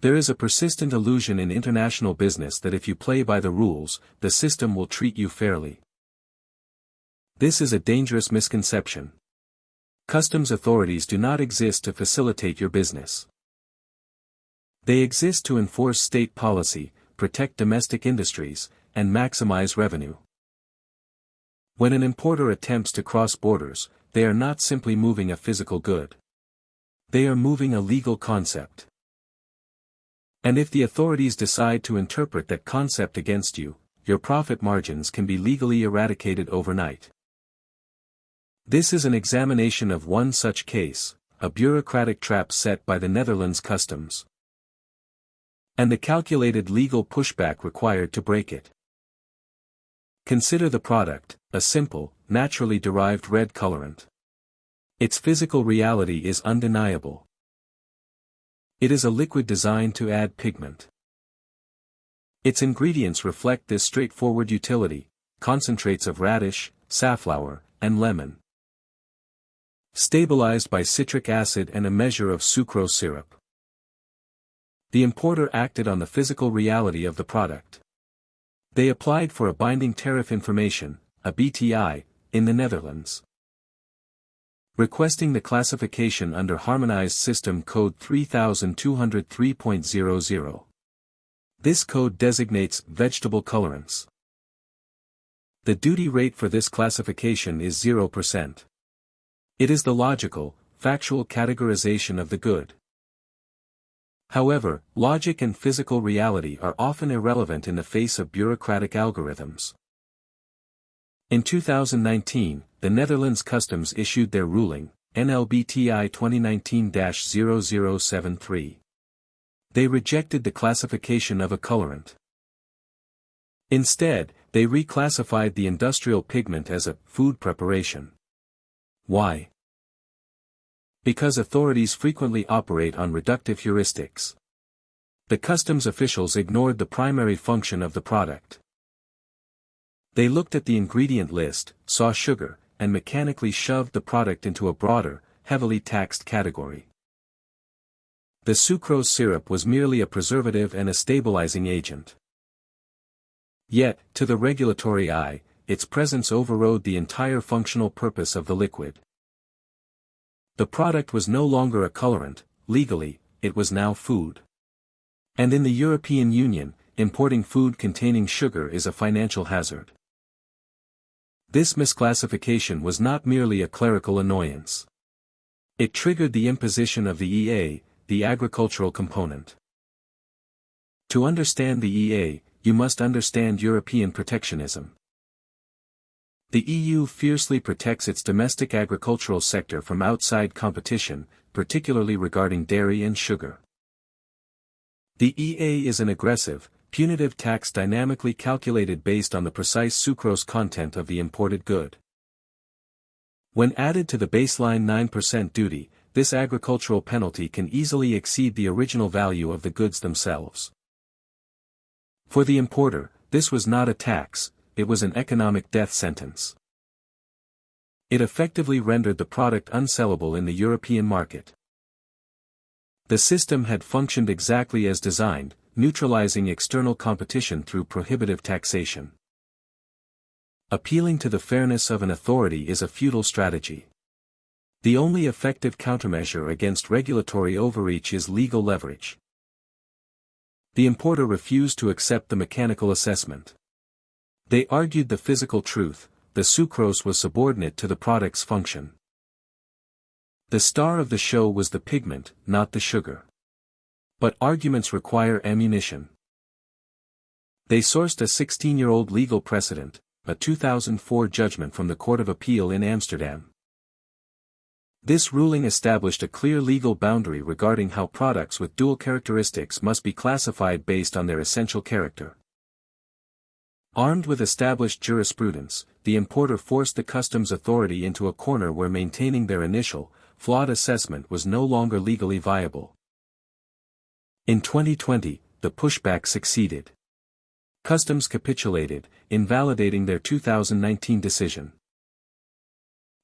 There is a persistent illusion in international business that if you play by the rules, the system will treat you fairly. This is a dangerous misconception. Customs authorities do not exist to facilitate your business. They exist to enforce state policy, protect domestic industries, and maximize revenue. When an importer attempts to cross borders, they are not simply moving a physical good. They are moving a legal concept. And if the authorities decide to interpret that concept against you, your profit margins can be legally eradicated overnight. This is an examination of one such case, a bureaucratic trap set by the Netherlands customs, and the calculated legal pushback required to break it. Consider the product, a simple, naturally derived red colorant. Its physical reality is undeniable. It is a liquid designed to add pigment. Its ingredients reflect this straightforward utility: concentrates of radish, safflower, and lemon, stabilized by citric acid and a measure of sucrose syrup. The importer acted on the physical reality of the product. They applied for a Binding Tariff Information, a BTI, in the Netherlands, requesting the classification under Harmonized System Code 3203.00. This code designates vegetable colorants. The duty rate for this classification is 0%. It is the logical, factual categorization of the good. However, logic and physical reality are often irrelevant in the face of bureaucratic algorithms. In 2019, the Netherlands Customs issued their ruling, NLBTI 2019-0073. They rejected the classification of a colorant. Instead, they reclassified the industrial pigment as a food preparation. Why? Because authorities frequently operate on reductive heuristics. The customs officials ignored the primary function of the product. They looked at the ingredient list, saw sugar, and mechanically shoved the product into a broader, heavily taxed category. The sucrose syrup was merely a preservative and a stabilizing agent. Yet, to the regulatory eye, its presence overrode the entire functional purpose of the liquid. The product was no longer a colorant; legally, it was now food. And in the European Union, importing food containing sugar is a financial hazard. This misclassification was not merely a clerical annoyance. It triggered the imposition of the EA, the agricultural component. To understand the EA, you must understand European protectionism. The EU fiercely protects its domestic agricultural sector from outside competition, particularly regarding dairy and sugar. The EA is an aggressive, punitive tax dynamically calculated based on the precise sucrose content of the imported good. When added to the baseline 9% duty, this agricultural penalty can easily exceed the original value of the goods themselves. For the importer, this was not a tax, it was an economic death sentence. It effectively rendered the product unsellable in the European market. The system had functioned exactly as designed, neutralizing external competition through prohibitive taxation. Appealing to the fairness of an authority is a futile strategy. The only effective countermeasure against regulatory overreach is legal leverage. The importer refused to accept the mechanical assessment. They argued the physical truth: the sucrose was subordinate to the product's function. The star of the show was the pigment, not the sugar. But arguments require ammunition. They sourced a 16-year-old legal precedent, a 2004 judgment from the Court of Appeal in Amsterdam. This ruling established a clear legal boundary regarding how products with dual characteristics must be classified based on their essential character. Armed with established jurisprudence, the importer forced the customs authority into a corner where maintaining their initial, flawed assessment was no longer legally viable. In 2020, the pushback succeeded. Customs capitulated, invalidating their 2019 decision.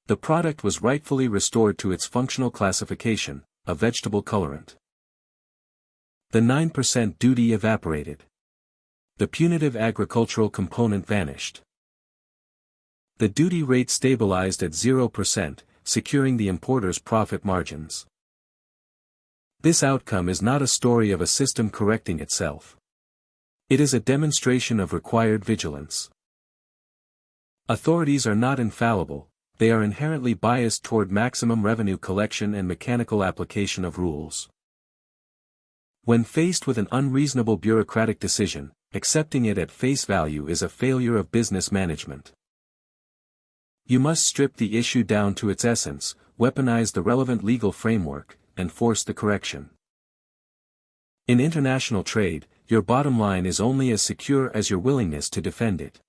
The product was rightfully restored to its functional classification, a vegetable colorant. The 9% duty evaporated. The punitive agricultural component vanished. The duty rate stabilized at 0%, securing the importer's profit margins. This outcome is not a story of a system correcting itself. It is a demonstration of required vigilance. Authorities are not infallible, they are inherently biased toward maximum revenue collection and mechanical application of rules. When faced with an unreasonable bureaucratic decision, accepting it at face value is a failure of business management. You must strip the issue down to its essence, weaponize the relevant legal framework, and force the correction. In international trade, your bottom line is only as secure as your willingness to defend it.